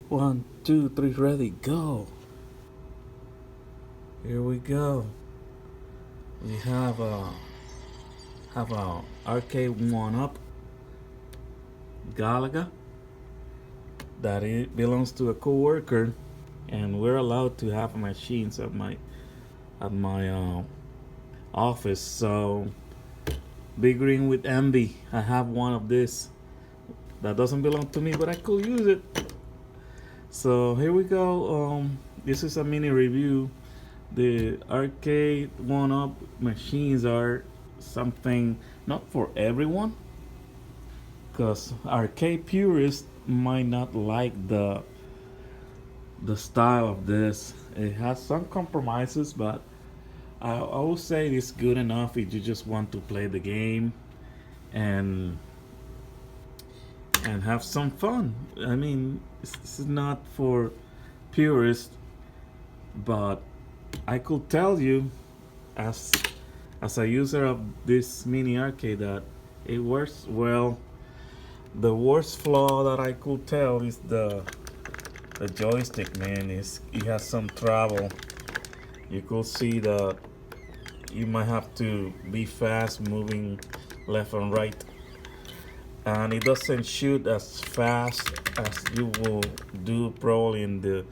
One, two, three, ready, go. Here we go. We have a Arcade1up Galaga that it belongs to a coworker, and we're allowed to have machines at my office. So big green with envy. I have one of this that doesn't belong to me, but I could use it. So here we go. This is a mini review. The Arcade1up machines are something not for everyone, because arcade purists might not like the style of this. It has some compromises, but I would say it's good enough if you just want to play the game and and have some fun. I mean, this is not for purists, but I could tell you, as as a user of this mini arcade, that it works well. The worst flaw that I could tell is the joystick, man. It has some trouble. You could see that you might have to be fast moving left and right, and it doesn't shoot as fast as you will do probably in the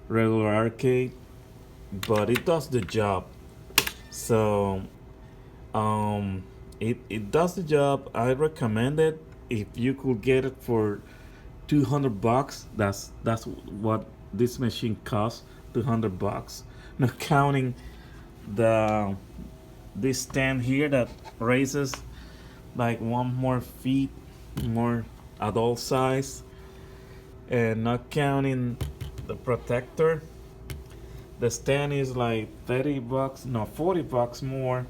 regular arcade, but it does the job. So it does the job. I recommend it if you could get it for $200. That's what this machine costs. $200, not counting the this stand here that raises like one more feet more adult size, and not counting the protector. The stand is like $30, no, $40 more,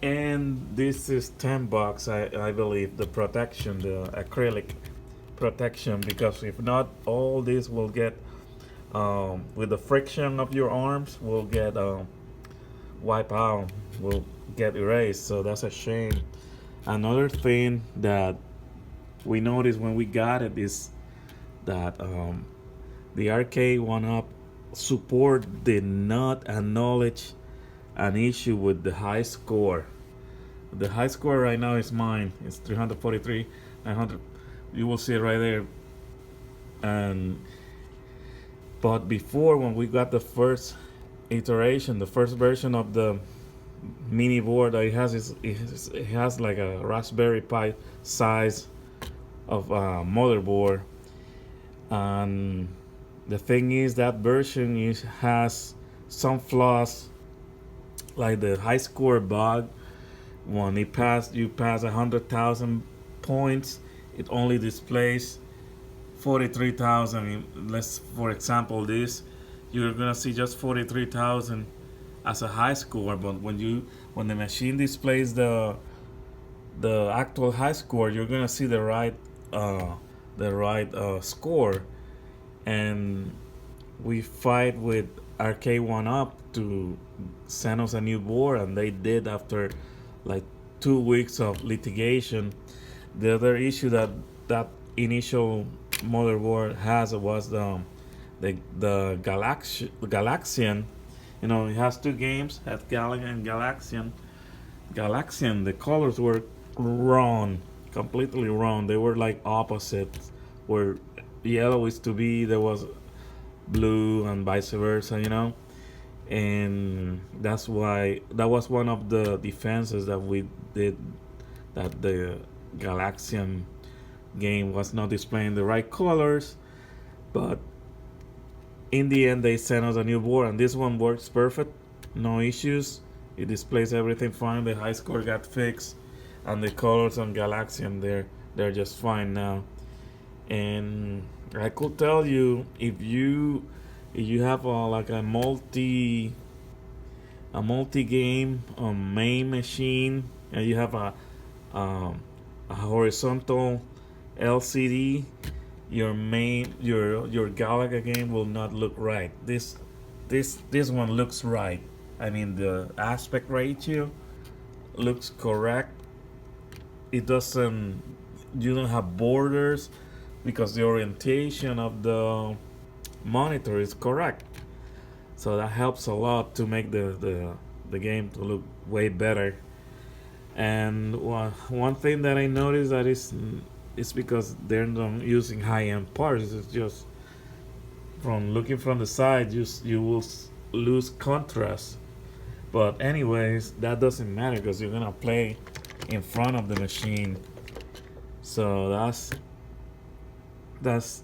and this is $10, I believe, the protection, the acrylic protection, because if not, all this will get with the friction of your arms will get wipe out, will get erased. So that's a shame. Another thing that we noticed when we got it is that the Arcade1up support did not acknowledge an issue with the high score. The high score right now is mine. It's 343, 900. You will see it right there. And but before, when we got the first iteration, the first version of the mini board that it has like a Raspberry Pi size of motherboard, and the thing is that version has some flaws, like the high score bug. When you pass 100,000 points, it only displays 43,000. Let's, for example, this, you're gonna see just 43,000 as a high score, but when the machine displays the actual high score, you're gonna see the right score. And we fight with Arcade1up to send us a new board, and they did after like 2 weeks of litigation. The other issue that initial motherboard has was the Galaxian. You know, it has two games, has Galaga and Galaxian. Galaxian, the colors were wrong, completely wrong. They were like opposites. Where yellow is to be, there was blue, and vice versa. And that's why that was one of the defenses that we did, that the Galaxian game was not displaying the right colors. But in the end, they sent us a new board, and this one works perfect, no issues. It displays everything fine. The high score got fixed, and the colors on Galaxian, they're just fine now. And I could tell you, if you have like a multi game main machine, and you have a horizontal LCD, your Galaga game will not look right. This one looks right. I mean, the aspect ratio looks correct. It doesn't. You don't have borders. because the orientation of the monitor is correct. So that helps a lot to make the game to look way better. And one thing that I noticed that is because they're not using high-end parts. It's just from looking from the side, you will lose contrast. But anyways, that doesn't matter because you're gonna play in front of the machine. So that's that's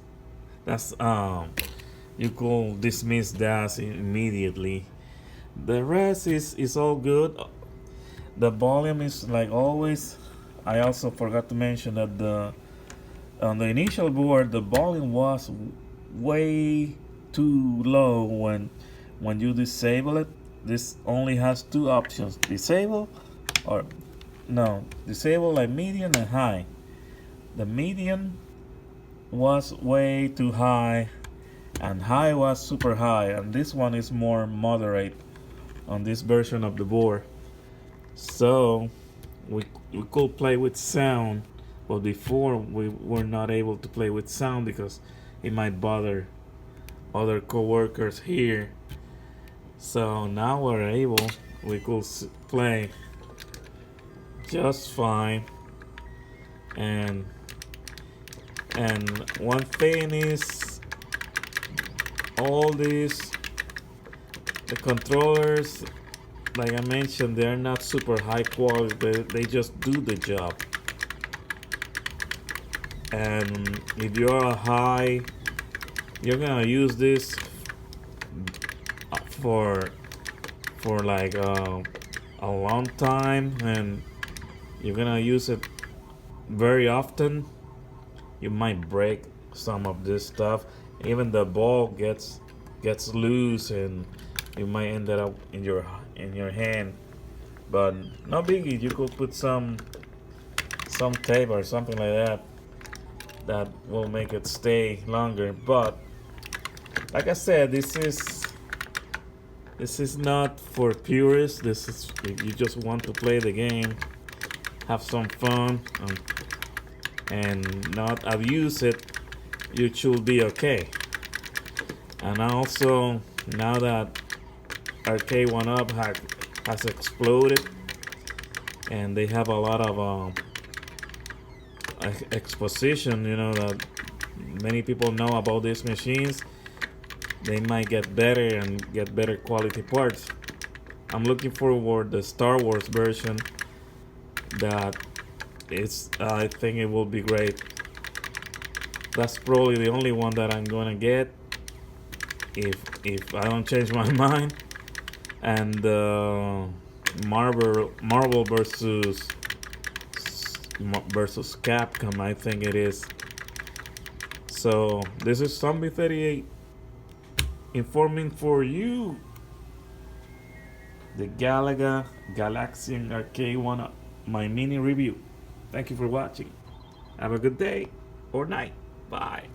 you could dismiss that immediately. The rest is all good. The volume is like always. I also forgot to mention that on the initial board the volume was way too low when you disable it. This only has two options: disable or no, disable like medium and high. The medium was way too high and high was super high, and this one is more moderate on this version of the board. So we could play with sound, but before we were not able to play with sound because it might bother other coworkers here. So now we're able, we could play just fine. And one thing is, all these the controllers, like I mentioned, they're not super high quality. They just do the job. And if you're a high, you're gonna use this for like a long time, and you're gonna use it very often. You might break some of this stuff. Even the ball gets loose, and you might end up in your hand. But no biggie. You could put some tape or something like that will make it stay longer. But like I said, this is not for purists. This is if you just want to play the game, have some fun, and not abuse it. You should be okay. And also, now that Arcade1up has exploded, and they have a lot of exposition, that many people know about these machines, they might get better and get better quality parts. I'm looking forward the Star Wars version. That I think it will be great. That's probably the only one that I'm gonna get if I don't change my mind. And Marvel versus Capcom, I think it is. So this is Zombie38 informing for you the Galaga Arcade1up, my mini review. Thank you for watching. Have a good day or night. Bye.